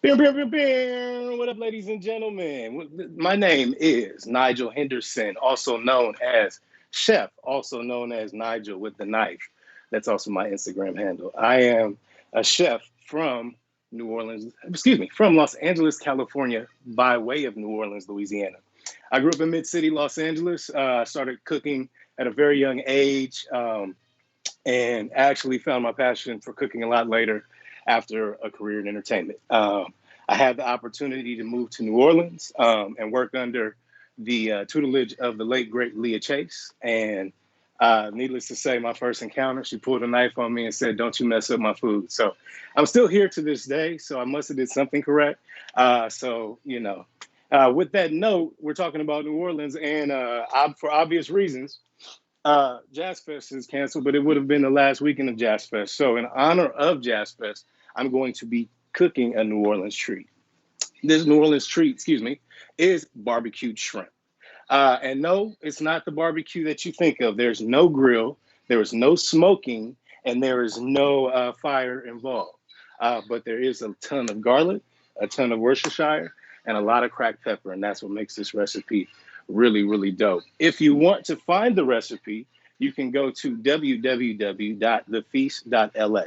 Bam, bam, bam, bam. What up, ladies and gentlemen? My name is Nigel Henderson, also known as Chef, also known as Nigel with the Knife. That's also my Instagram handle. I am a chef from from Los Angeles, California, by way of New Orleans, Louisiana. I grew up in Mid-City, Los Angeles. Started cooking at a very young age, and actually found my passion for cooking a lot later after a career in entertainment. I had the opportunity to move to New Orleans and work under the tutelage of the late, great Leah Chase. And needless to say, my first encounter, she pulled a knife on me and said, "Don't you mess up my food." So I'm still here to this day. So I must have did something correct. With that note, we're talking about New Orleans, and for obvious reasons, Jazz Fest is canceled, but it would have been the last weekend of Jazz Fest. So, in honor of Jazz Fest, I'm going to be cooking a New Orleans treat. This New Orleans treat, excuse me, is barbecued shrimp. And no, it's not the barbecue that you think of. There's no grill, there is no smoking, and there is no fire involved. But there is a ton of garlic, a ton of Worcestershire, and a lot of cracked pepper, and that's what makes this recipe really, really dope. If you want to find the recipe, you can go to www.thefeast.la.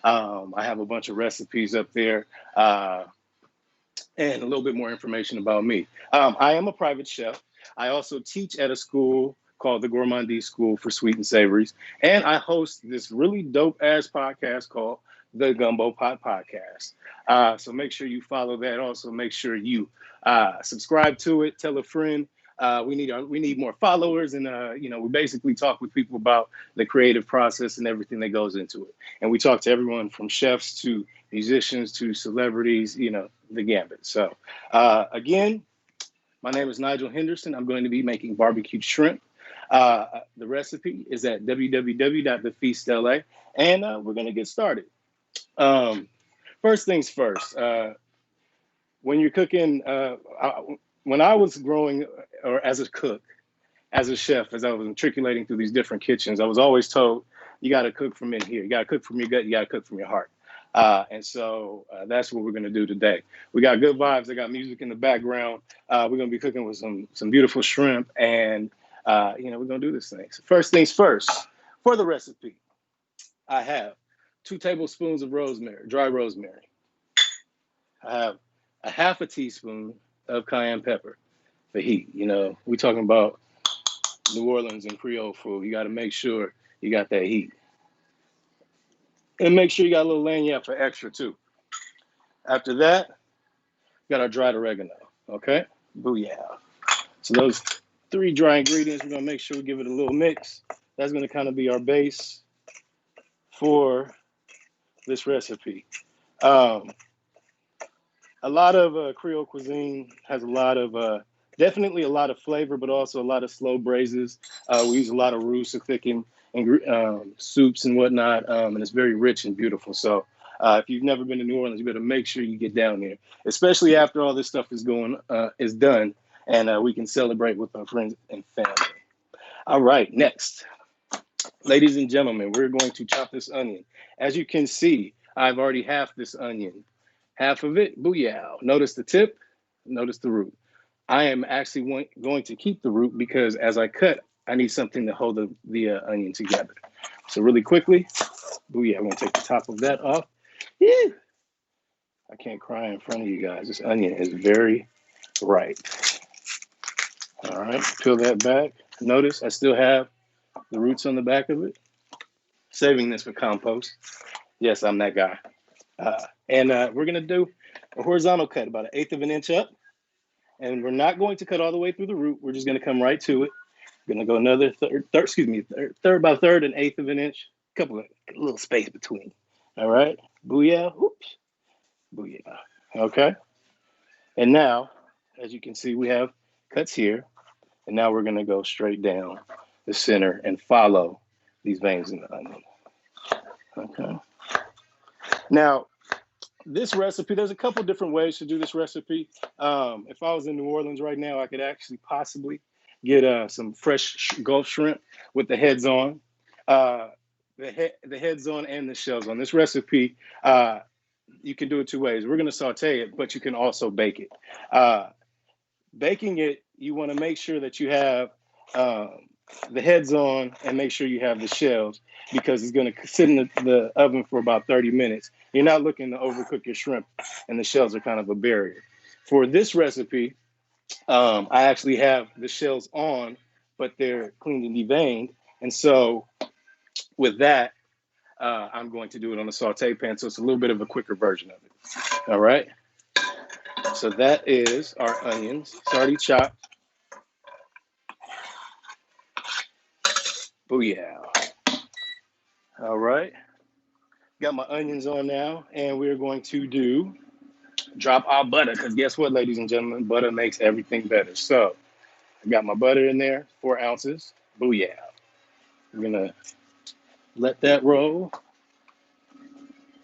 I have a bunch of recipes up there and a little bit more information about me. I am a private chef. I also teach at a school called the Gourmandie School for Sweet and Savories, and I host this really dope ass podcast called the Gumbo Pot Podcast. So make sure you follow that. Also, make sure you subscribe to it. Tell a friend. We need more followers, and we basically talk with people about the creative process and everything that goes into it. And we talk to everyone from chefs to musicians to celebrities. The gambit. So again, my name is Nigel Henderson. I'm going to be making barbecued shrimp. The recipe is at www.thefeast.la, and we're going to get started. First things first. When you're cooking, when I was growing, or as a cook, as a chef, as I was matriculating through these different kitchens, I was always told, you got to cook from in here. You got to cook from your gut. You got to cook from your heart. And so that's what we're going to do today. We got good vibes. I got music in the background. We're going to be cooking with some beautiful shrimp, and we're going to do this thing. So first things first, for the recipe, I have 2 tablespoons of rosemary, dry rosemary. I have a half a teaspoon of cayenne pepper for heat. We're talking about New Orleans and Creole food. You got to make sure you got that heat. And make sure you got a little lagniappe for extra too. After that, got our dried oregano. Okay? Booyah. So those 3 dry ingredients, we're going to make sure we give it a little mix. That's going to kind of be our base for this recipe. A lot of Creole cuisine has definitely a lot of flavor, but also a lot of slow braises. We use a lot of roux to thicken and soups and whatnot, and it's very rich and beautiful. So if you've never been to New Orleans, you better make sure you get down there, especially after all this stuff is done, and we can celebrate with our friends and family. All right, next, ladies and gentlemen, we're going to chop this onion. As you can see, I've already halved this onion. Half of it, booyah. Notice the tip, notice the root. I am actually going to keep the root because as I cut, I need something to hold the onion together. So really quickly, booyah, I'm going to take the top of that off. Whew. I can't cry in front of you guys. This onion is very ripe. All right, peel that back. Notice I still have the roots on the back of it. Saving this for compost. Yes, I'm that guy. And we're going to do a horizontal cut, about 1/8 of an inch up. And we're not going to cut all the way through the root. We're just going to come right to it. Going to go another about 1/3 and 1/8 of an inch. A little space between. All right. Booyah. Oops. Booyah. Okay. And now, as you can see, we have cuts here. And now we're going to go straight down the center and follow these veins in the onion. Okay. Now, this recipe, there's a couple different ways to do this recipe. If I was in New Orleans right now, I could actually possibly get some fresh Gulf shrimp with the heads on, the heads on and the shells on. This recipe you can do it two ways. We're going to saute it, but you can also bake it. Baking it, you want to make sure that you have the heads on and make sure you have the shells, because it's going to sit in the oven for about 30 minutes. You're not looking to overcook your shrimp, and the shells are kind of a barrier. For this recipe, I actually have the shells on, but they're cleaned and deveined. And so with that, I'm going to do it on a saute pan, so it's a little bit of a quicker version of it. All right. So that is our onions. It's already chopped. Booyah. All right. Got my onions on now, and we're going to drop our butter, because guess what, ladies and gentlemen? Butter makes everything better. So I got my butter in there, 4 ounces. Booyah. We're going to let that roll.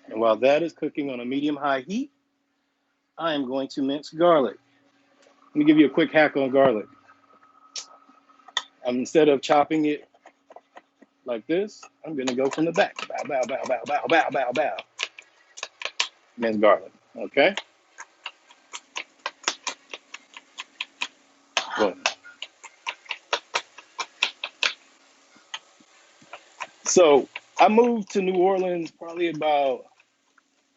And while that is cooking on a medium-high heat, I am going to mince garlic. Let me give you a quick hack on garlic. Instead of chopping it like this, I'm going to go from the back. Bow, bow, bow, bow, bow, bow, bow, bow. Mince garlic, okay? Boom. So I moved to New Orleans probably about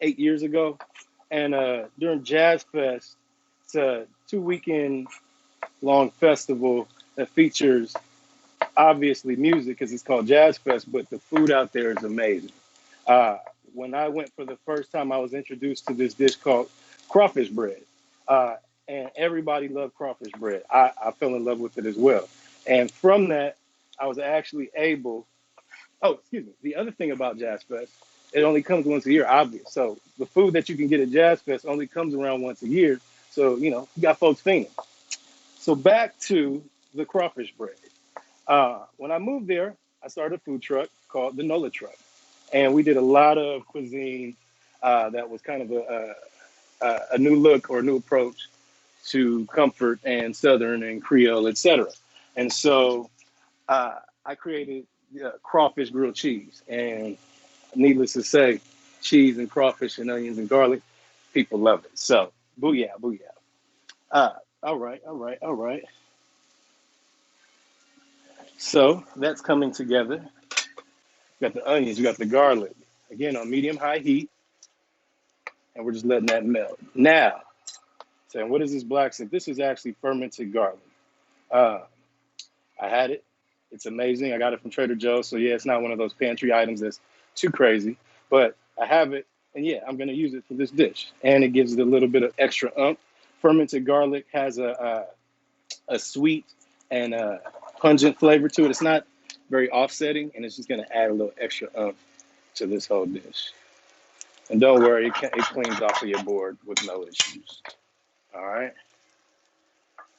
8 years ago. And during Jazz Fest, it's a 2-weekend long festival that features obviously music, because it's called Jazz Fest, but the food out there is amazing. When I went for the first time, I was introduced to this dish called crawfish bread. And everybody loved crawfish bread. I fell in love with it as well. And from that, I was actually able, oh, excuse me. The other thing about Jazz Fest, it only comes once a year, obvious. So the food that you can get at Jazz Fest only comes around once a year. So, you got folks fiending. So back to the crawfish bread. When I moved there, I started a food truck called the Nola Truck. And we did a lot of cuisine that was kind of a new look or a new approach to comfort and Southern and Creole, etc. And so I created crawfish grilled cheese. And needless to say, cheese and crawfish and onions and garlic, people love it. So booyah, booyah. All right, all right, all right. So that's coming together. You got the onions, you got the garlic. Again, on medium-high heat. And we're just letting that melt. Now, saying, what is this black stuff? This is actually fermented garlic. Uh, I had it. It's amazing. I got it from Trader Joe's. So, yeah, it's not one of those pantry items that's too crazy. But I have it. And, yeah, I'm going to use it for this dish. And it gives it a little bit of extra oomph. Fermented garlic has a sweet and a pungent flavor to it. It's not very offsetting. And it's just going to add a little extra oomph to this whole dish. And don't worry, it cleans off of your board with no issues. All right.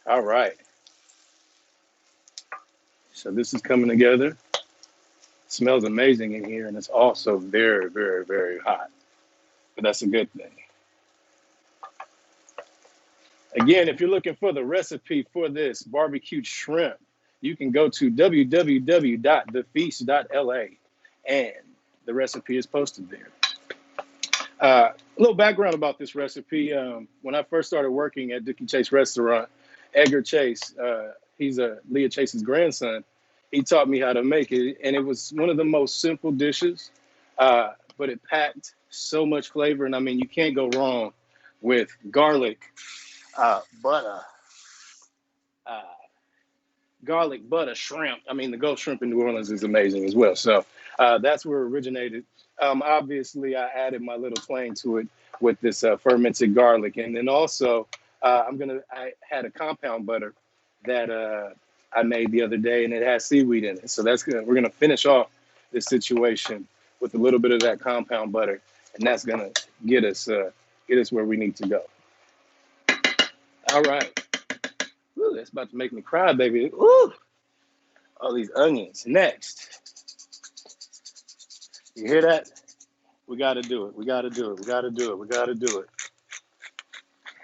All right. So this is coming together. It smells amazing in here, and it's also very, very, very hot. But that's a good thing. Again, if you're looking for the recipe for this barbecued shrimp, you can go to www.thefeast.la, and the recipe is posted there. A little background about this recipe. When I first started working at Dookie Chase Restaurant, Edgar Chase, he's Leah Chase's grandson, he taught me how to make it. And it was one of the most simple dishes, but it packed so much flavor. And I mean, you can't go wrong with garlic, butter, shrimp. I mean, the Gulf shrimp in New Orleans is amazing as well. So that's where it originated. Obviously, I added my little twang to it with this fermented garlic. And then also, I had a compound butter that I made the other day, and it has seaweed in it. So that's good. We're going to finish off this situation with a little bit of that compound butter, and that's going to get us where we need to go. All right. Ooh, that's about to make me cry, baby. Ooh. All these onions. Next. You hear that? We got to do it. We got to do it. We got to do it. We got to do it.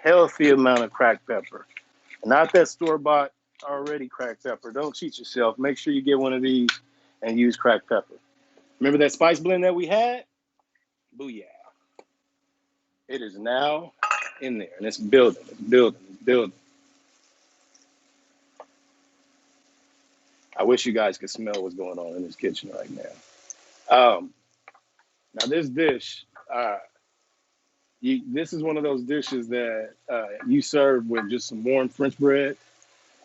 Healthy amount of cracked pepper. Not that store-bought already cracked pepper. Don't cheat yourself. Make sure you get one of these and use cracked pepper. Remember that spice blend that we had? Booyah. It is now in there, and it's building, it's building, it's building. I wish you guys could smell what's going on in this kitchen right now. Now this dish, this is one of those dishes that you serve with just some warm French bread,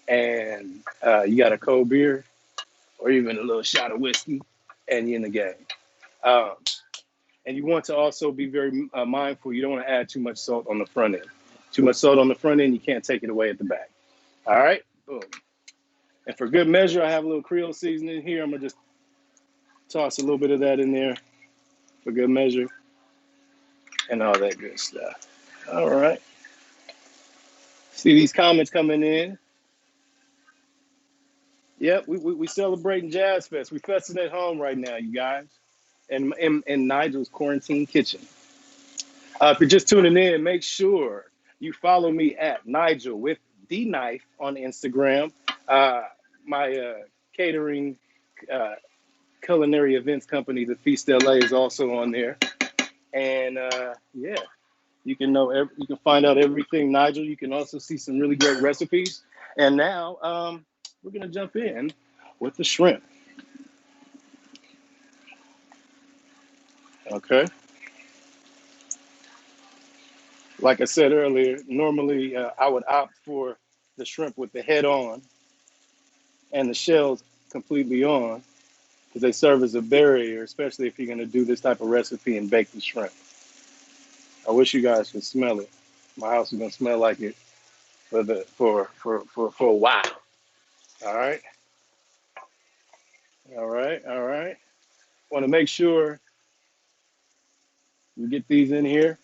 and you got a cold beer, or even a little shot of whiskey, and you're in the game. Um, and you want to also be very mindful. You don't want to add too much salt on the front end. Too much salt on the front end, you can't take it away at the back. All right, boom. And for good measure, I have a little Creole seasoning here. I'm gonna just toss a little bit of that in there for good measure, and all that good stuff. All right. See these comments coming in. Yep, we celebrating Jazz Fest. We festing at home right now, you guys, in Nigel's quarantine kitchen. If you're just tuning in, make sure you follow me at Nigel with the knife on Instagram. My catering culinary events company, the Feast LA, is also on there. And yeah, you can you can find out everything, Nigel. You can also see some really great recipes. And now we're gonna jump in with the shrimp. Okay. Like I said earlier, normally I would opt for the shrimp with the head on and the shells completely on, because they serve as a barrier, especially if you're going to do this type of recipe and bake the shrimp. I wish you guys could smell it. My house is going to smell like it for a while. All right. All right. All right. Want to make sure we get these in here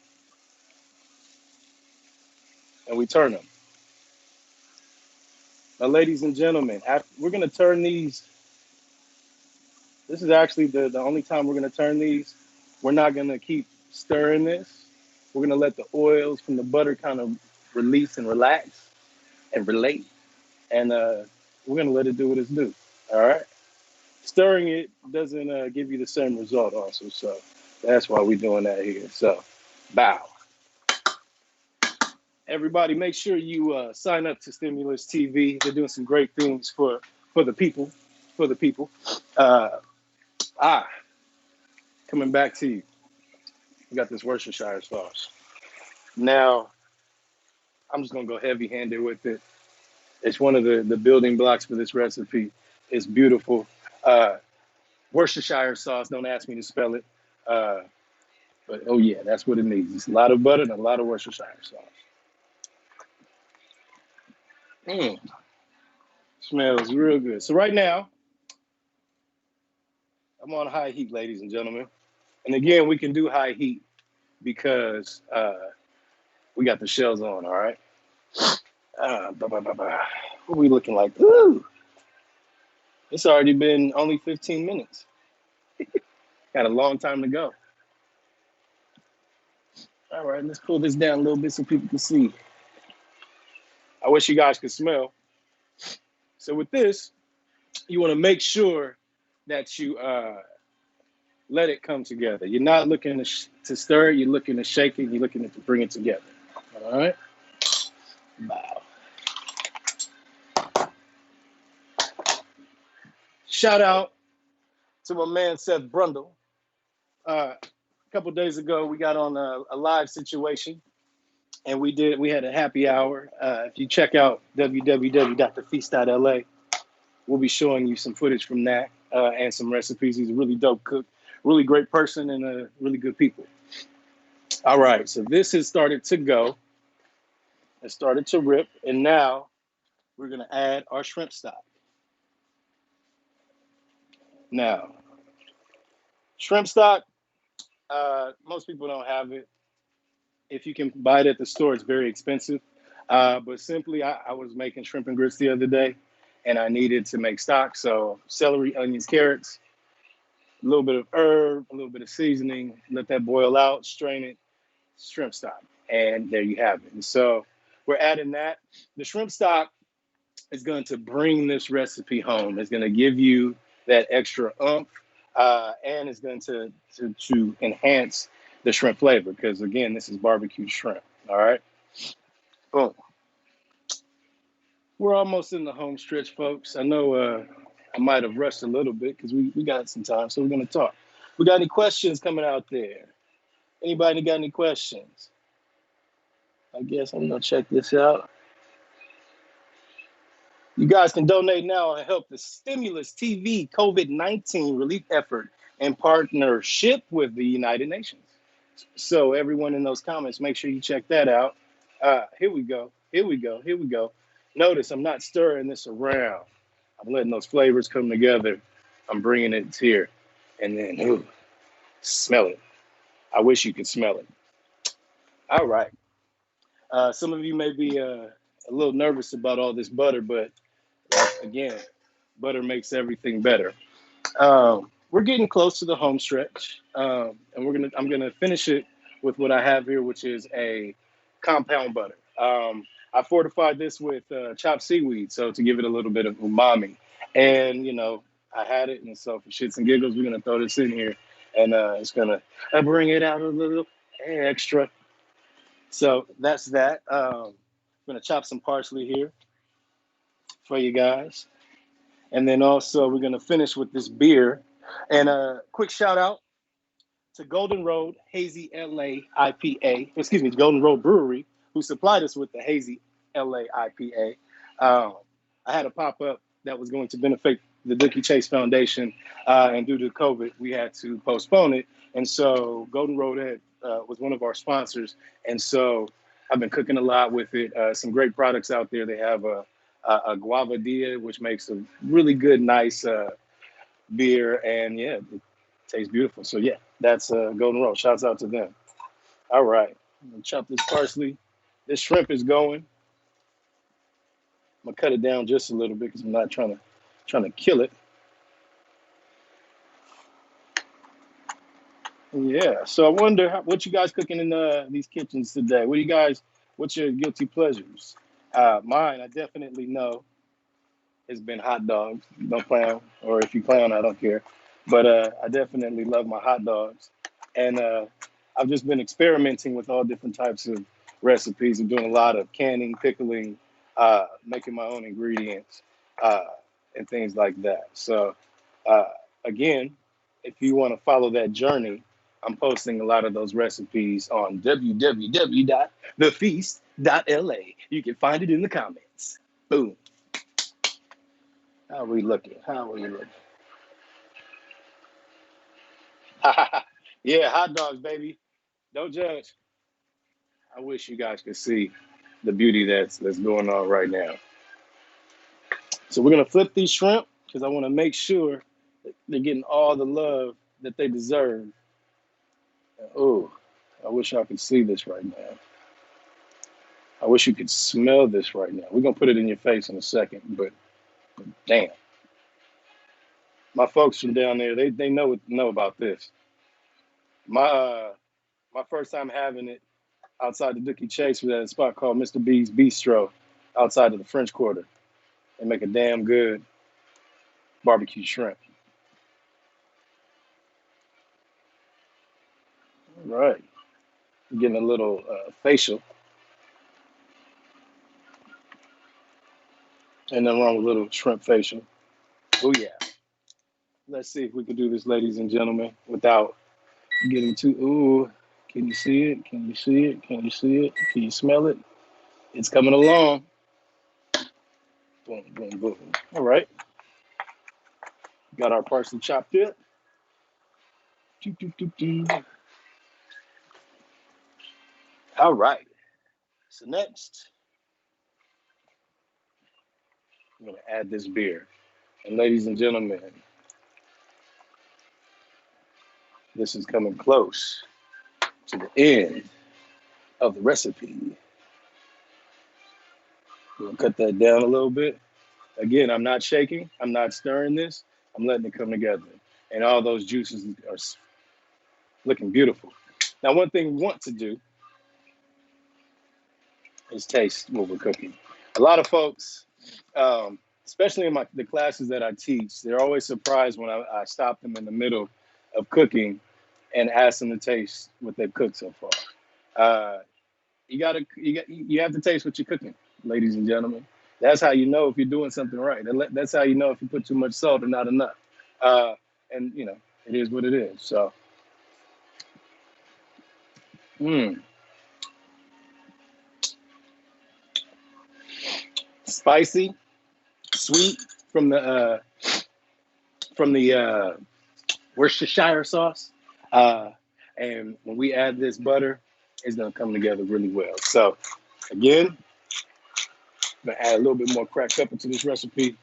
and we turn them. Now, ladies and gentlemen, we're going to turn these. This is actually the only time we're going to turn these. We're not going to keep stirring this. We're going to let the oils from the butter kind of release and relax and relate. And we're going to let it do what it's due. All right. Stirring it doesn't give you the same result also. So that's why we're doing that here. So bow. Everybody, make sure you sign up to Stimulus TV. They're doing some great things for the people, for the people. Coming back to you. We got this Worcestershire sauce. Now, I'm just going to go heavy-handed with it. It's one of the building blocks for this recipe. It's beautiful. Worcestershire sauce, don't ask me to spell it. But, oh, yeah, that's what it needs. It's a lot of butter and a lot of Worcestershire sauce. Smells real good. So right now, I'm on high heat, ladies and gentlemen. And again, we can do high heat because we got the shells on, all right? What are we looking like? Ooh, it's already been only 15 minutes. Got a long time to go. All right, let's pull this down a little bit so people can see. I wish you guys could smell. So with this, you want to make sure that you let it come together. You're not looking to stir it. You're looking to shake it. You're looking to bring it together. All right? Wow. Shout out to my man, Seth Brundle. A couple of days ago, we got on a live situation, and we had a happy hour. If you check out www.thefeast.la, we'll be showing you some footage from that and some recipes. He's a really dope cook, really great person, and really good people. All right, so this has started to go. It started to rip, and now we're going to add our shrimp stock. Now, shrimp stock, most people don't have it. If you can buy it at the store, it's very expensive. But simply, I was making shrimp and grits the other day, and I needed to make stock. So celery, onions, carrots, a little bit of herb, a little bit of seasoning, let that boil out, strain it, shrimp stock. And there you have it. And so we're adding that. The shrimp stock is going to bring this recipe home. It's going to give you that extra oomph, and it's going to enhance the shrimp flavor, because again, this is barbecue shrimp. All right, boom. We're almost in the home stretch, folks. I know I might have rushed a little bit because we got some time, so we're gonna talk. We got any questions coming out there? Anybody got any questions? I guess I'm gonna check this out. You guys can donate now and help the Stimulus TV COVID-19 relief effort in partnership with the United Nations. So everyone in those comments, make sure you check that out. Here we go. Here we go. Here we go. Notice I'm not stirring this around. I'm letting those flavors come together. I'm bringing it here. And then, ooh, smell it. I wish you could smell it. All right. Some of you may be a little nervous about all this butter, but again, butter makes everything better. We're getting close to the home stretch, and I'm gonna finish it with what I have here, which is a compound butter. I fortified this with chopped seaweed, so to give it a little bit of umami. And I had it, and so for shits and giggles, we're gonna throw this in here, and it's gonna bring it out a little extra. So that's that. I'm gonna chop some parsley here for you guys. And then also we're gonna finish with this beer. And a quick shout out to Golden Road Hazy LA IPA, excuse me, Golden Road Brewery, who supplied us with the Hazy LA IPA. I had a pop-up that was going to benefit the Dookie Chase Foundation, and due to COVID, we had to postpone it. And so Golden Road was one of our sponsors. And so I've been cooking a lot with it. Some great products out there. They have a guava dia, which makes a really good, nice beer, and yeah, it tastes beautiful. So yeah, that's Golden Road. Shouts out to them. All right, I'm gonna chop this parsley. This shrimp is going. I'm gonna cut it down just a little bit because I'm not trying to kill it. Yeah. So I wonder what you guys cooking in these kitchens today. What's your guilty pleasures? Mine, I definitely know, has been hot dogs. Don't clown, or if you clown, I don't care. But I definitely love my hot dogs, and I've just been experimenting with all different types of recipes. I'm doing a lot of canning, pickling, making my own ingredients, and things like that. So uh, again, if you want to follow that journey, I'm posting a lot of those recipes on www.thefeast.la. You can find it in the comments. Boom. How are we looking? How are we looking? Yeah, hot dogs, baby. Don't judge. I wish you guys could see the beauty that's going on right now. So we're gonna flip these shrimp because I want to make sure that they're getting all the love that they deserve. Oh, I wish I could see this right now. I wish you could smell this right now. We're gonna put it in your face in a second, but damn, my folks from down there, they know about this. My first time having it outside the Dookie Chase was at a spot called Mr. B's Bistro outside of the French Quarter. They make a damn good barbecue shrimp. All right, getting a little facial, and then wrong with a little shrimp facial. Oh yeah. Let's see if we can do this, ladies and gentlemen, without getting too. Ooh, can you see it? Can you see it? Can you see it? Can you smell it? It's coming along. Boom, boom, boom. All right. Got our parsley chopped up. Doo, doo, doo, doo. All right. So next, I'm going to add this beer. And ladies and gentlemen, this is coming close to the end of the recipe. We'll cut that down a little bit. Again, I'm not shaking. I'm not stirring this. I'm letting it come together. And all those juices are looking beautiful. Now, one thing we want to do is taste what we're cooking. A lot of folks, especially in the classes that I teach, they're always surprised when I stop them in the middle of cooking and ask them to taste what they've cooked so far. Uh, you have to taste what you're cooking, ladies and gentlemen. That's how you know if you're doing something right. That's how you know if you put too much salt or not enough. Uh, and it is what it is. So, mm, spicy, sweet from the Worcestershire sauce. Uh, and when we add this butter, it's gonna come together really well. So again, I'm gonna add a little bit more cracked pepper to this recipe.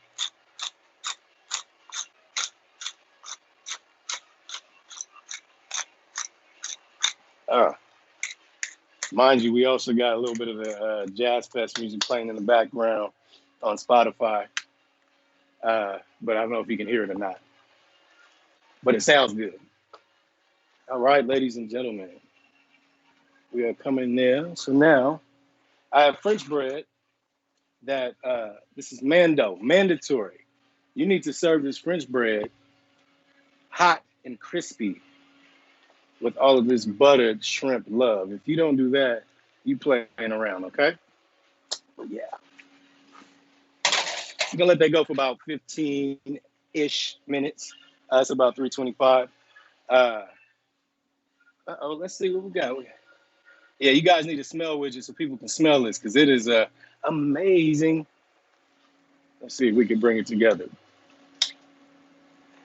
Uh, Mind you, we also got a little bit of the Jazz Fest music playing in the background on Spotify. But I don't know if you can hear it or not. But it sounds good. All right, ladies and gentlemen, we are coming there. So now I have French bread that this is mandatory. You need to serve this French bread hot and crispy with all of this buttered shrimp love. If you don't do that, you playing around, okay? But yeah. You're gonna let that go for about 15-ish minutes. It's about 325. Let's see what we got. Yeah, you guys need a smell widget so people can smell this because it is amazing. Let's see if we can bring it together.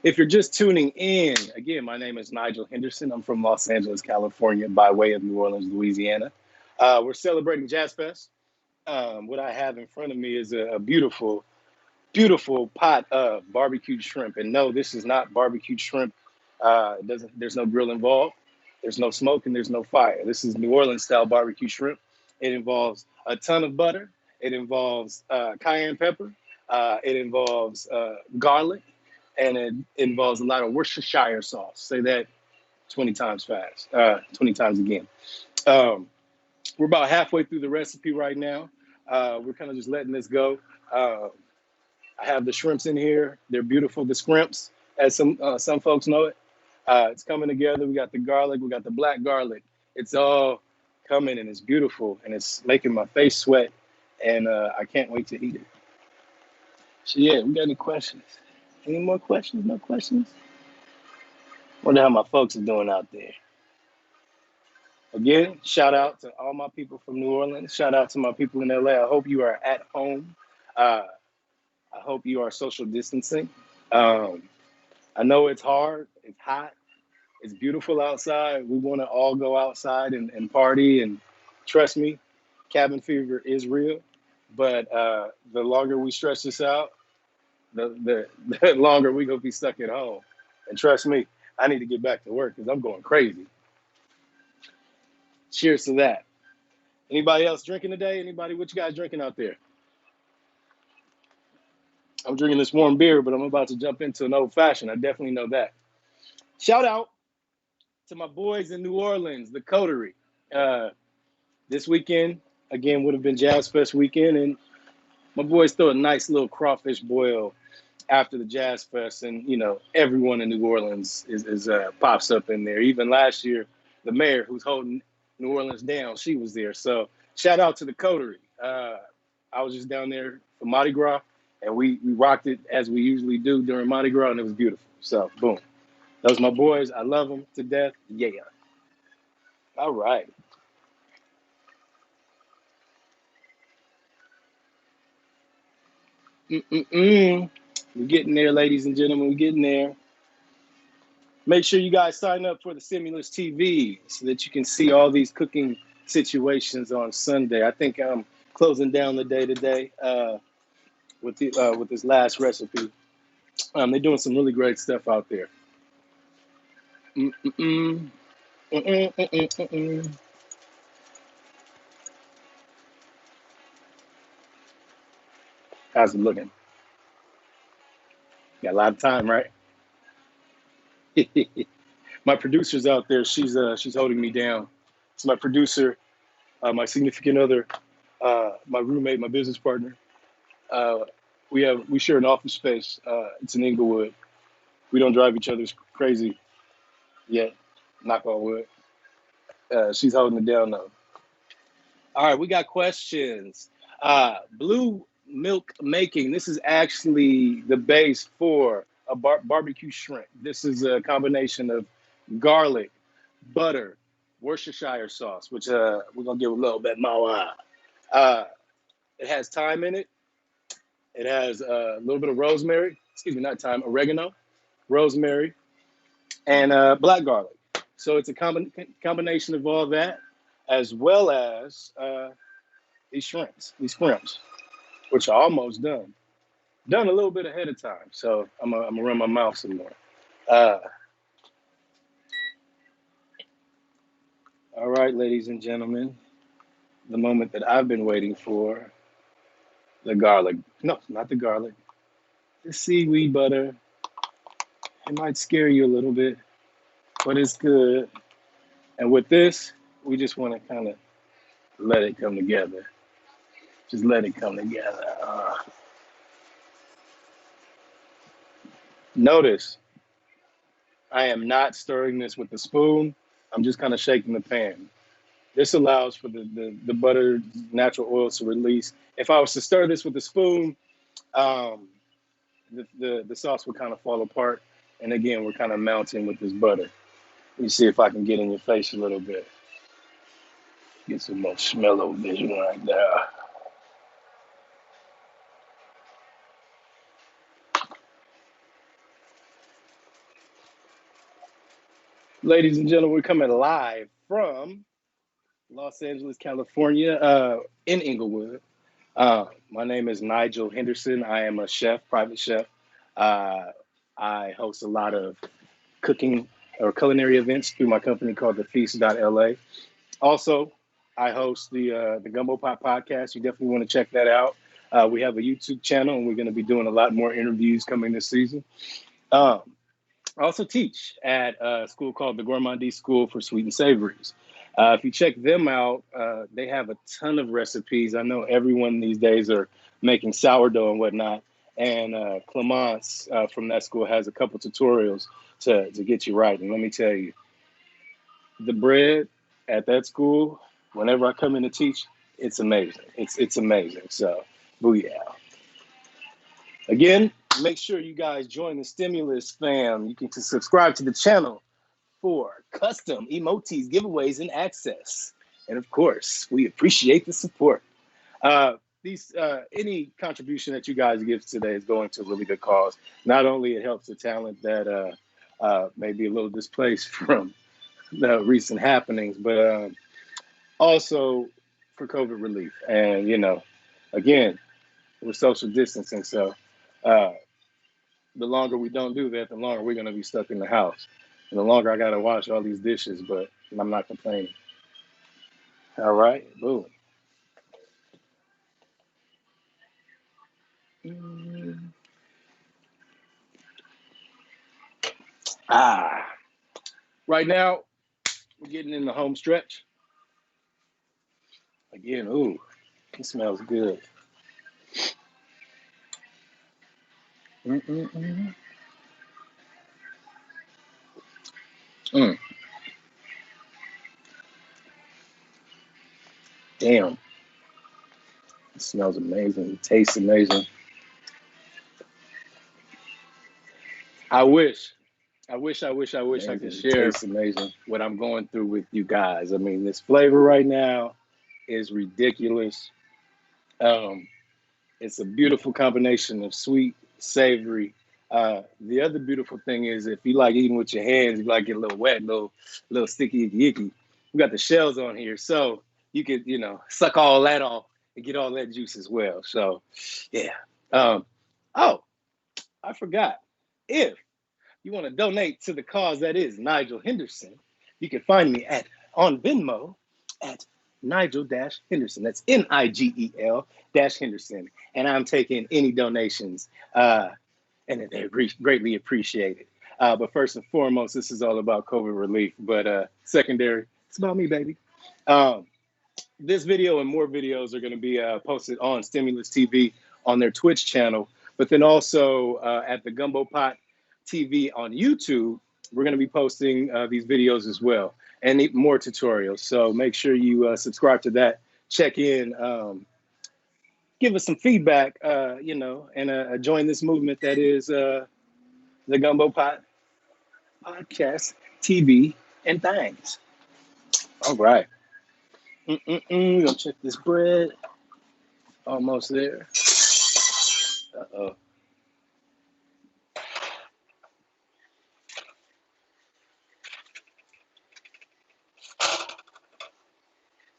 If you're just tuning in, again, my name is Nigel Henderson. I'm from Los Angeles, California, by way of New Orleans, Louisiana. We're celebrating Jazz Fest. What I have in front of me is a beautiful pot of barbecued shrimp. And no, this is not barbecued shrimp. There's no grill involved. There's no smoke and there's no fire. This is New Orleans style barbecue shrimp. It involves a ton of butter. It involves cayenne pepper. It involves garlic. And it involves a lot of Worcestershire sauce. Say that 20 times fast, 20 times again. We're about halfway through the recipe right now. We're kind of just letting this go. I have the shrimps in here. They're beautiful. The scrimps, as some folks know it. It's coming together. We got the garlic. We got the black garlic. It's all coming and it's beautiful and it's making my face sweat. And I can't wait to eat it. So yeah, we got any questions? Any more questions? No questions? Wonder how my folks are doing out there. Again, shout out to all my people from New Orleans. Shout out to my people in LA. I hope you are at home. I hope you are social distancing. I know it's hard. It's hot. It's beautiful outside. We want to all go outside and party. And trust me, cabin fever is real. But the longer we stretch this out, the longer we gonna be stuck at home. And trust me, I need to get back to work because I'm going crazy. Cheers to that. Anybody else drinking today? Anybody? What you guys drinking out there? I'm drinking this warm beer, but I'm about to jump into an old fashioned. I definitely know that. Shout out to my boys in New Orleans, the Coterie. This weekend, again, would have been Jazz Fest weekend, and my boys throw a nice little crawfish boil after the Jazz Fest, and everyone in New Orleans is pops up in there. Even last year, the mayor who's holding New Orleans down, she was there. So shout out to the Coterie. I was just down there for Mardi Gras, and we rocked it as we usually do during Mardi Gras, and it was beautiful. So boom, those are my boys. I love them to death. Yeah. All right. We're getting there, ladies and gentlemen. We're getting there. Make sure you guys sign up for the Simulus TV so that you can see all these cooking situations on Sunday. I think I'm closing down the day today with this last recipe. They're doing some really great stuff out there. Mm-mm-mm. Mm-mm-mm-mm-mm. How's it looking? Got a lot of time, right? My producer's out there. She's holding me down. It's my producer, my significant other, my roommate, my business partner. Uh, we share an office space. It's in Inglewood. We don't drive each other's crazy yet. Knock on wood. She's holding it down though. All right, we got questions. Blue milk making. This is actually the base for a barbecue shrimp. This is a combination of garlic, butter, Worcestershire sauce, which we're gonna give a little bit more. It has thyme in it. It has a little bit of rosemary. Excuse me, not thyme, oregano, rosemary, and black garlic. So it's a combination of all that, as well as these shrimps, which are almost done. Done a little bit ahead of time. So I'm gonna run my mouth some more. Uh, all right, ladies and gentlemen, the moment that I've been waiting for, the garlic. No, not the garlic. The seaweed butter. It might scare you a little bit, but it's good. And with this, we just want to kind of let it come together. Just let it come together. Notice, I am not stirring this with a spoon. I'm just kind of shaking the pan. This allows for the butter, natural oils to release. If I was to stir this with a spoon, the sauce would kind of fall apart. And again, we're kind of mounting with this butter. Let me see if I can get in your face a little bit. Get some more smell vision right there. Ladies and gentlemen, we're coming live from Los Angeles, California, in Inglewood. My name is Nigel Henderson. I am a chef, private chef. I host a lot of cooking or culinary events through my company called thefeast.la. Also, I host the Gumbo Pot podcast. You definitely want to check that out. We have a YouTube channel, and we're going to be doing a lot more interviews coming this season. I also teach at a school called the Gourmandie School for Sweet and Savories. If you check them out, they have a ton of recipes. I know everyone these days are making sourdough and whatnot. And Clemence from that school has a couple tutorials to get you right. And let me tell you, the bread at that school, whenever I come in to teach, it's amazing. It's amazing. So, booyah. Again, make sure you guys join the Stimulus fam. You can subscribe to the channel for custom emotes, giveaways, and access. And of course, we appreciate the support. Any contribution that you guys give today is going to a really good cause. Not only it helps the talent that may be a little displaced from the recent happenings, but also for COVID relief. And, again, we're social distancing. So the longer we don't do that, the longer we're going to be stuck in the house. And the longer I got to wash all these dishes, but I'm not complaining. All right, boom. Right now, we're getting in the home stretch. Again, ooh, it smells good. Damn, it smells amazing. It tastes amazing. I wish I could share amazing what I'm going through with you guys. I mean, this flavor right now is ridiculous. It's a beautiful combination of sweet, savory. The other beautiful thing is if you like eating with your hands, you like get a little wet, little sticky, icky. We got the shells on here, so you could, suck all that off and get all that juice as well. So, yeah. Oh, I forgot. If you want to donate to the cause that is Nigel Henderson, you can find me on Venmo at Nigel-Henderson. That's Nigel-Henderson. And I'm taking any donations, and they're greatly appreciated. But first and foremost, this is all about COVID relief. But secondary, it's about me, baby. This video and more videos are going to be posted on Stimulus TV on their Twitch channel, but then also at the Gumbo Pot TV on YouTube. we're going to be posting these videos as well and more tutorials. So make sure you subscribe to that. Check in, give us some feedback, and join this movement that is the Gumbo Pot podcast, TV, and things. All right. We're going to check this bread. Almost there. Uh-oh.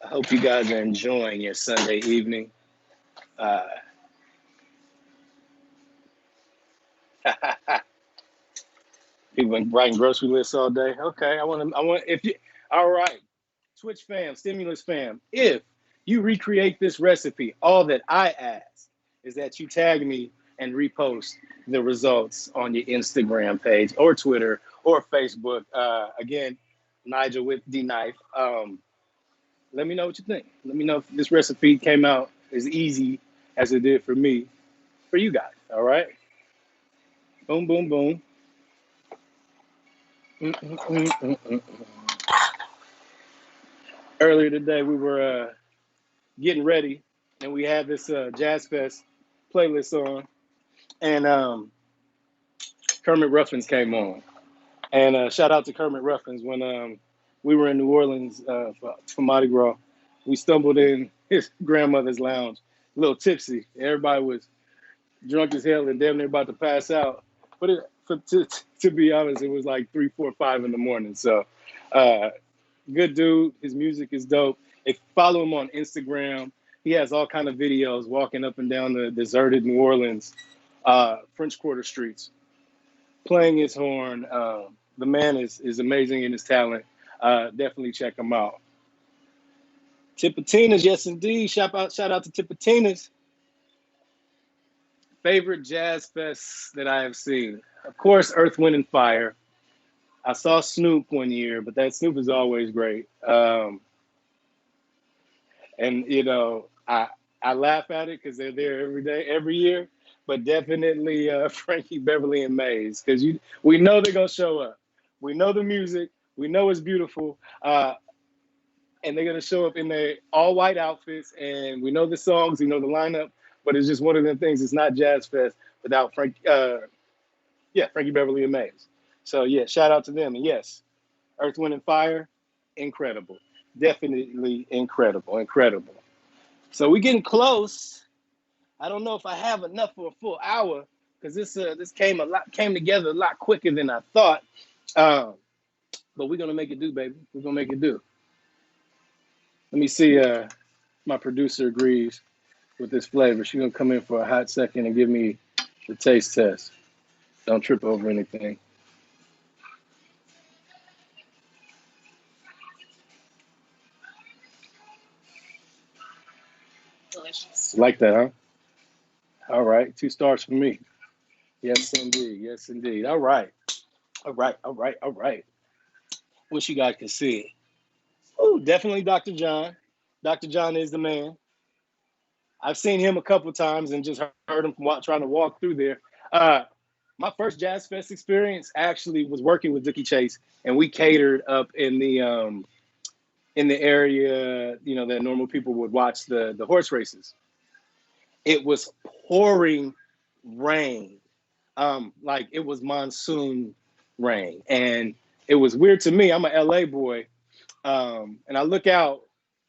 I hope you guys are enjoying your Sunday evening. People been writing grocery lists all day. Okay, all right, Twitch fam, Stimulus fam, if you recreate this recipe, all that I ask is that you tag me and repost the results on your Instagram page or Twitter or Facebook. Again, Nigel with D Knife. Let me know what you think. Let me know if this recipe came out as easy as it did for me, for you guys. All right. Boom, boom, boom. Earlier today, we were getting ready, and we had this Jazz Fest playlist on, and Kermit Ruffins came on. And shout out to Kermit Ruffins. When we were in New Orleans for Mardi Gras, we stumbled in his grandmother's lounge, a little tipsy. Everybody was drunk as hell and damn near about to pass out. But to be honest, it was like 3, 4, 5 in the morning. So good dude. His music is dope. If follow him on Instagram, he has all kind of videos walking up and down the deserted New Orleans French Quarter streets, playing his horn. The man is amazing in his talent. Definitely check him out. Tipitina's, yes indeed. Shout out to Tipitina's. Favorite jazz fests that I have seen. Of course, Earth, Wind, and Fire. I saw Snoop one year, but that Snoop is always great. And I laugh at it because they're there every day, every year. But definitely Frankie Beverly and Maze, because we know they're gonna show up. We know the music. We know it's beautiful, and they're gonna show up in their all white outfits. And we know the songs, we know the lineup. But it's just one of the things. It's not Jazz Fest without Frankie Beverly and Maze. So yeah, shout out to them. And yes, Earth, Wind, and Fire, incredible. Definitely incredible. So we're getting close. I don't know if I have enough for a full hour because this came together a lot quicker than I thought. But we're gonna make it do, baby. We're gonna make it do. Let me see. My producer agrees with this flavor. She's gonna come in for a hot second and give me the taste test. Don't trip over anything. Delicious. Like that, huh? All right, 2 stars for me. Yes, indeed. All right. Wish you guys could see it. Oh, definitely Dr. John. Dr. John is the man. I've seen him a couple times and just heard him trying to walk through there. My first Jazz Fest experience actually was working with Dookie Chase, and we catered up in the area, that normal people would watch the horse races. It was pouring rain, like it was monsoon rain, and it was weird to me. I'm an LA boy, and I look out,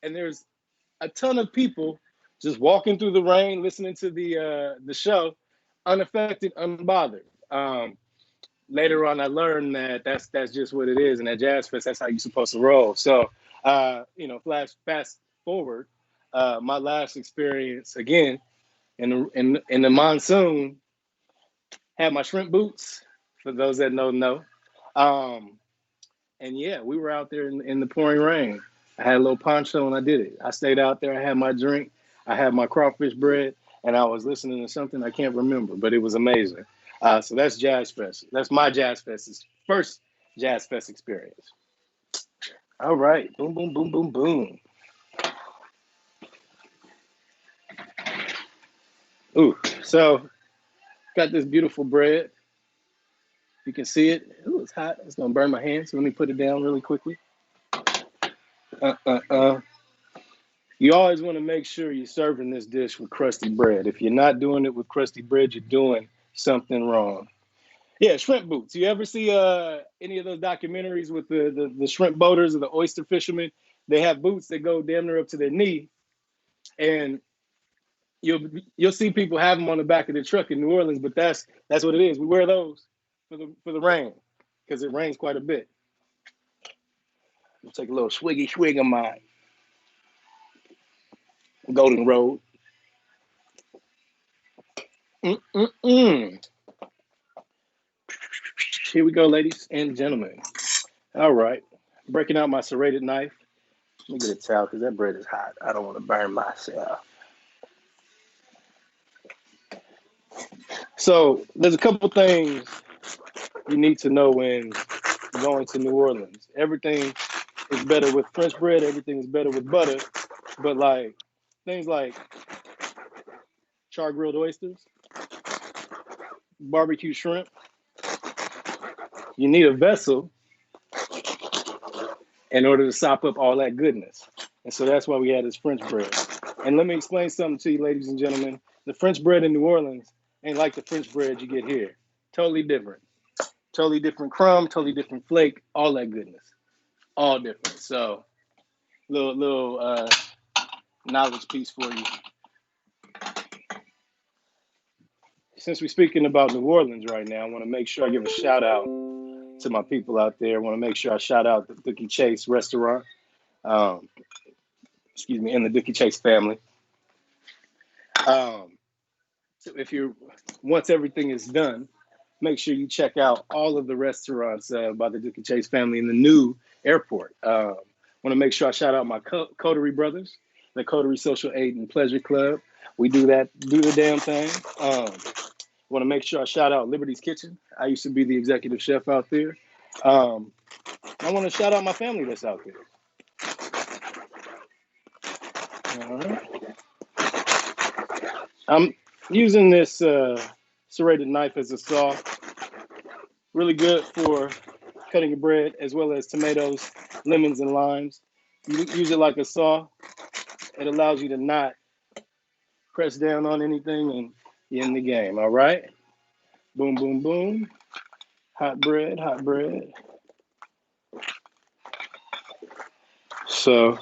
and there's a ton of people just walking through the rain, listening to the show, unaffected, unbothered. Later on, I learned that that's just what it is, and at Jazz Fest, that's how you're supposed to roll. So, fast forward, my last experience again in the monsoon, had my shrimp boots. For those that know, and yeah, we were out there in the pouring rain. I had a little poncho and I did it. I stayed out there. I had my drink. I had my crawfish bread, and I was listening to something I can't remember, but it was amazing. So that's Jazz Fest. That's my Jazz Fest's first Jazz Fest experience. All right. Boom, boom, boom, boom, boom. Ooh, so got this beautiful bread. You can see it. Ooh, it's hot. It's gonna burn my hand. So let me put it down really quickly. You always want to make sure you're serving this dish with crusty bread. If you're not doing it with crusty bread, you're doing something wrong. Yeah, shrimp boots. You ever see any of those documentaries with the shrimp boaters or the oyster fishermen? They have boots that go damn near up to their knee, and you'll see people have them on the back of their truck in New Orleans. But that's what it is. We wear those for the rain because it rains quite a bit. We'll take a little swig of my Golden Road. Mm-mm-mm. Here we go, ladies and gentlemen. All right, breaking out my serrated knife. Let me get a towel because that bread is hot. I don't want to burn myself. So there's a couple things you need to know when going to New Orleans. Everything is better with French bread. Everything is better with butter. But like things like char grilled oysters, barbecue shrimp, you need a vessel in order to sop up all that goodness. And so that's why we had this French bread. And let me explain something to you, ladies and gentlemen. The French bread in New Orleans ain't like the French bread you get here. Totally different. Totally different crumb, totally different flake, all that goodness. All different. So, little knowledge piece for you. Since we're speaking about New Orleans right now, I want to make sure I give a shout out to my people out there. I want to make sure I shout out the Dookie Chase restaurant. Excuse me, and the Dookie Chase family. So if you once everything is done, make sure you check out all of the restaurants by the Dookie Chase family in the new airport. Want to make sure I shout out my Coterie brothers, the Coterie Social Aid and Pleasure Club. We do the damn thing. Want to make sure I shout out Liberty's Kitchen. I used to be the executive chef out there. I want to shout out my family that's out there. All right. I'm using this serrated knife as a saw. Really good for cutting your bread as well as tomatoes, lemons, and limes. You use it like a saw. It allows you to not press down on anything and you're in the game, all right? Boom, boom, boom. Hot bread, hot bread. So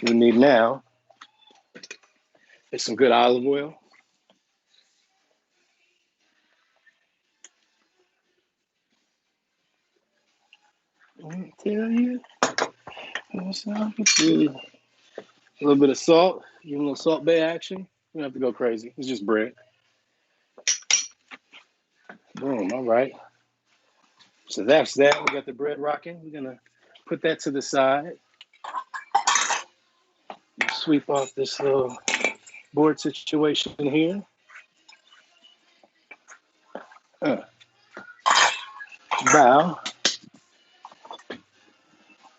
we need now is some good olive oil. I tell you, a little bit of salt, give a little Salt Bay action. You don't have to go crazy. It's just bread. Boom, all right. So that's that. We got the bread rocking. We're gonna put that to the side. Sweep off this little board situation here. Bow.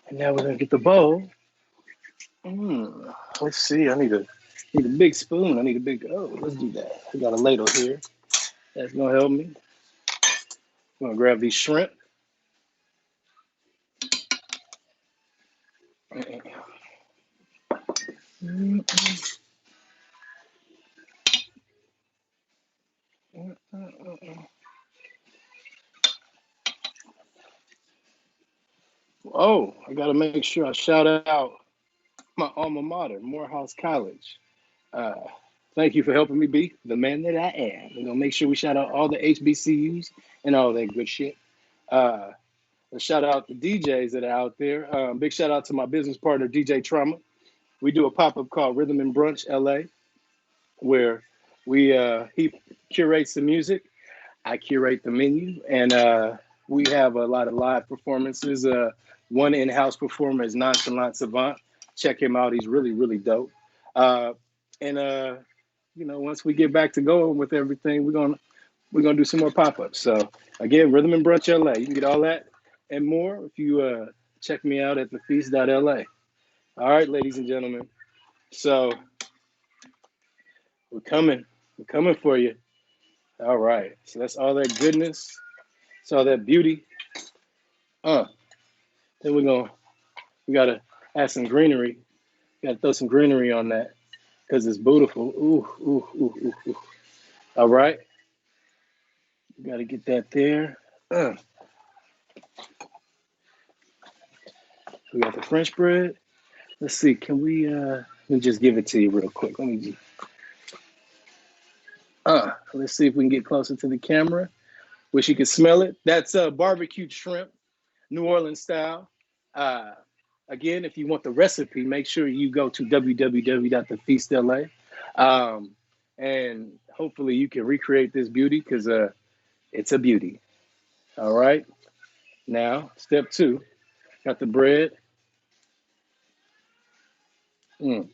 And now we're gonna get the bowl. Let's see. I need a big spoon. I need a big. Oh, let's do that. I got a ladle here. That's gonna help me. I'm gonna grab these shrimp. Oh, I gotta make sure I shout out my alma mater, Morehouse College. Thank you for helping me be the man that I am. We're gonna make sure we shout out all the HBCUs and all that good shit. Let's shout out the DJs that are out there. Big shout out to my business partner, DJ Trauma. We do a pop-up called Rhythm and Brunch LA, where he curates the music, I curate the menu, and we have a lot of live performances. One in-house performer is Nonchalant Savant. Check him out; he's really, really dope. And once we get back to going with everything, we're gonna do some more pop-ups. So again, Rhythm and Brunch LA. You can get all that and more if you check me out at thefeast.la. All right, ladies and gentlemen. So we're coming for you. All right. So that's all that goodness. That's all that beauty. Then we gotta add some greenery. Gotta throw some greenery on that because it's beautiful. Ooh, ooh, ooh, ooh, ooh. All right. Gotta get that there. We got the French bread. Let's see. Can we let me just give it to you real quick. Let's see if we can get closer to the camera. Wish you could smell it. That's barbecue shrimp, New Orleans style. Uh, Again, if you want the recipe, make sure you go to www.thefeast.la. And hopefully you can recreate this beauty because it's a beauty. All right. Now, step 2. Got the bread. Mm.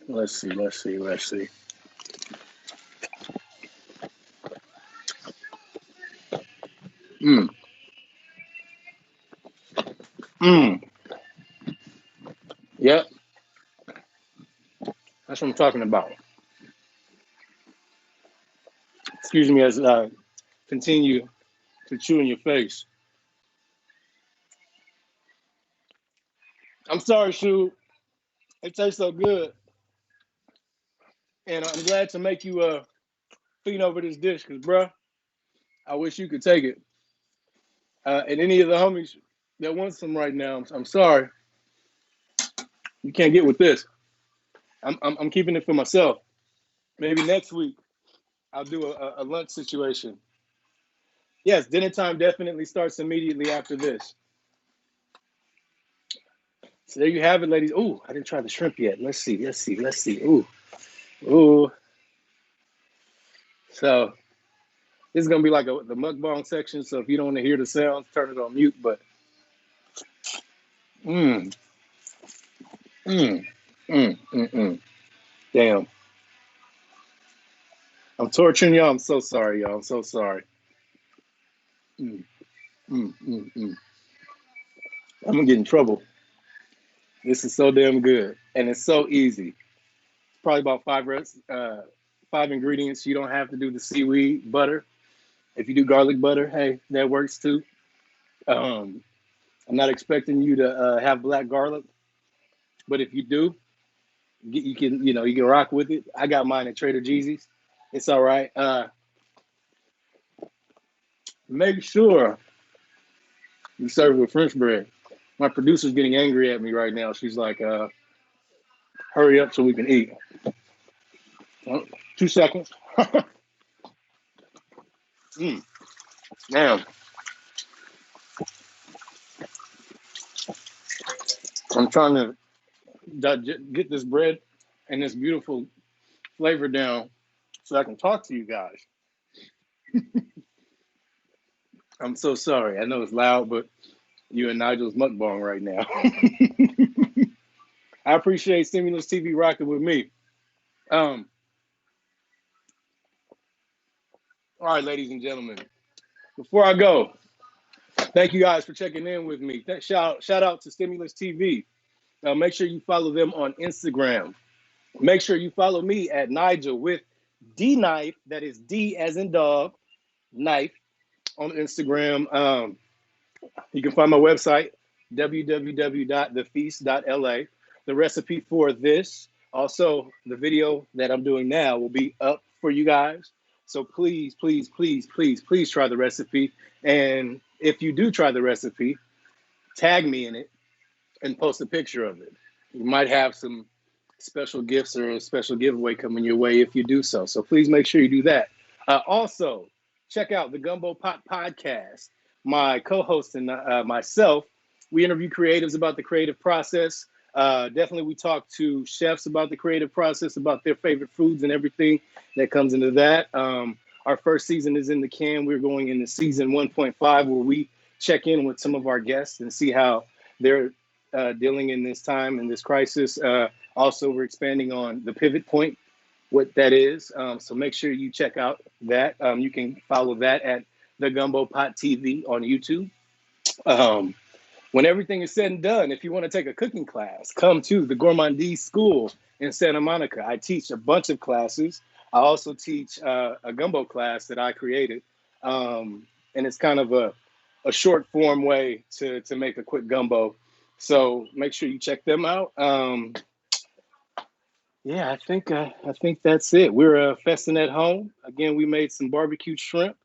Let's see. Mm. Mm. Yep. That's what I'm talking about. Excuse me as I continue to chew in your face. I'm sorry, Sue. It tastes so good. And I'm glad to make you feed over this dish because, bruh, I wish you could take it. And any of the homies that want some right now, I'm sorry. You can't get with this. I'm keeping it for myself. Maybe next week I'll do a lunch situation. Yes, dinner time definitely starts immediately after this. So there you have it, ladies. Ooh, I didn't try the shrimp yet. Let's see. Ooh. So this is gonna be like the mukbang section. So if you don't want to hear the sounds, turn it on mute. But mmm, mmm, mmm. Damn, I'm torturing y'all. I'm so sorry, y'all. I'm so sorry. Mm, mm. I'm gonna get in trouble. This is so damn good, and it's so easy. It's probably about five ingredients. You don't have to do the seaweed butter. If you do garlic butter, hey, that works too. Um, I'm not expecting you to have black garlic, but if you do, you can rock with it. I got mine at Trader Jeezy's. It's all right. Make sure you serve it with French bread. My producer's getting angry at me right now. She's like, hurry up so we can eat. Well, 2 seconds. Damn. I'm trying to get this bread and this beautiful flavor down so I can talk to you guys. I'm so sorry. I know it's loud, but you and Nigel's mukbang right now. I appreciate Stimulus TV rocking with me. All right, ladies and gentlemen. Before I go, thank you guys for checking in with me. Shout out to Stimulus TV. Make sure you follow them on Instagram. Make sure you follow me at Nigel with D Knife. That is D as in dog, knife on Instagram. You can find my website, www.thefeast.la. The recipe for this, also the video that I'm doing now, will be up for you guys. So please try the recipe. And if you do try the recipe, tag me in it and post a picture of it. You might have some special gifts or a special giveaway coming your way if you do so. So please make sure you do that. Also, check out the Gumbo Pot podcast. My co-host and myself, we interview creatives about the creative process. Definitely, we talk to chefs about the creative process, about their favorite foods and everything that comes into that. Our first season is in the can. We're going into season 1.5, where we check in with some of our guests and see how they're dealing in this time, in this crisis. Also, we're expanding on the pivot point, what that is. So make sure you check out that. You can follow that at the Gumbo Pot TV on YouTube. When everything is said and done, if you want to take a cooking class, come to the Gourmandise School in Santa Monica. I teach a bunch of classes. I also teach a gumbo class that I created, and it's kind of a short form way to make a quick gumbo. So make sure you check them out. Yeah, I think that's it. We're festing at home again. We made some barbecued shrimp,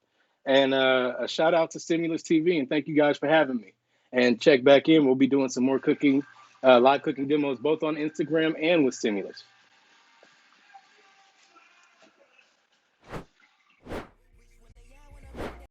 and a shout out to Stimulus TV, and thank you guys for having me. And check back in. We'll be doing some more cooking, live cooking demos, both on Instagram and with Stimulus.